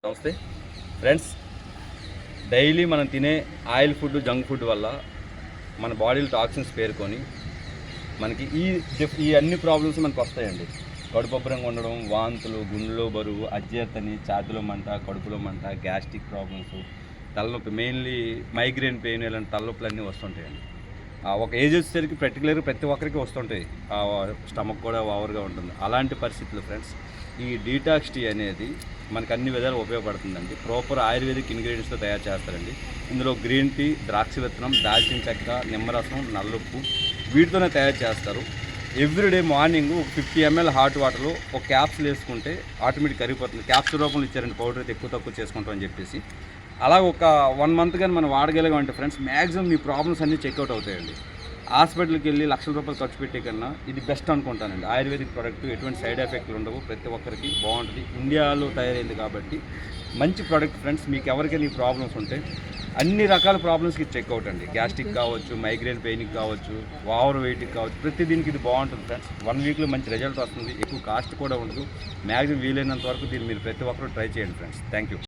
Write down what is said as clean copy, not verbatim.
నమస్తే friends. Daily మనం తినే ఆయిల్ ఫుడ్, జంక్ ఫుడ్ వల్ల మన బాడీలో టాక్సిన్స్ పేరుకొని మనకి ఈ అన్ని ప్రాబ్లమ్స్ మనకు వస్తాయండి. కడుపుబ్బరంగా ఉండడం, వాంతులు, గుండెలో బరువు, అజీర్తని, ఛాతీలో మంట, కడుపులో మంట, గ్యాస్ట్రిక్ ప్రాబ్లమ్స్, తలనొప్పి, మెయిన్లీ మైగ్రేన్ పెయిన్, ఇలాంటి తలనొప్పులు అన్నీ వస్తుంటాయండి. ఒక ఏజ్ వచ్చేసరికి పర్టికులర్గా ప్రతి ఒక్కరికి వస్తుంటాయి. స్టమక్ కూడా ఓవర్గా ఉంటుంది. అలాంటి పరిస్థితులు ఫ్రెండ్స్, ఈ డీటాక్స్ టీ అనేది మనకు అన్ని విధాలు ఉపయోగపడుతుందండి. ప్రాపర్ ఆయుర్వేదిక్ ఇంగ్రీడియంట్స్తో తయారు చేస్తారండి. ఇందులో గ్రీన్ టీ, ద్రాక్ష విత్తనం, దాల్చిన చెక్క, నిమ్మరసం, నల్లుప్పు వీటితోనే తయారు చేస్తారు. ఎవ్రీడే మార్నింగ్ 50 ml హాట్ వాటర్లో ఒక క్యాప్సుల్ వేసుకుంటే ఆటోమేటిక్ కరిగిపోతుంది. క్యాప్సుల్ రూపంలో ఇచ్చారండి, పౌడర్ అయితే ఎక్కువ తక్కువ చేసుకుంటాం అని చెప్పేసి. అలా ఒక 1 month కానీ మనం వాడగలిగామంటే ఫ్రెండ్స్, మ్యాక్సిమం మీ ప్రాబ్లమ్స్ అన్నీ చెక్అవుట్ అవుతాయండి. హాస్పిటల్కి వెళ్ళి లక్షల రూపాయలు ఖర్చు పెట్టే కన్నా ఇది బెస్ట్ అనుకుంటానండి. ఆయుర్వేదిక్ ప్రోడక్ట్, ఎటువంటి సైడ్ ఎఫెక్ట్లు ఉండవు, ప్రతి ఒక్కరికి బాగుంటుంది. ఇండియాలో తయారైంది కాబట్టి మంచి ప్రోడక్ట్ ఫ్రెండ్స్. మీకు ఎవరికైనా ఈ ప్రాబ్లమ్స్ ఉంటే అన్ని రకాల ప్రాబ్లమ్స్కి చెక్అవుట్ అండి. గ్యాస్ట్రిక్ కావచ్చు, మైగ్రేన్ పెయిన్కి కావచ్చు, ఓవర్ వెయిట్కి కావచ్చు, ప్రతి దీనికి ఇది బాగుంటుంది ఫ్రెండ్స్. 1 weekలో మంచి రిజల్ట్ వస్తుంది. ఎక్కువ కాస్ట్ కూడా ఉండదు. మ్యాక్సిమం వీలైనంత వరకు దీన్ని మీరు ప్రతి ఒక్కరు ట్రై చేయండి ఫ్రెండ్స్. Thank you.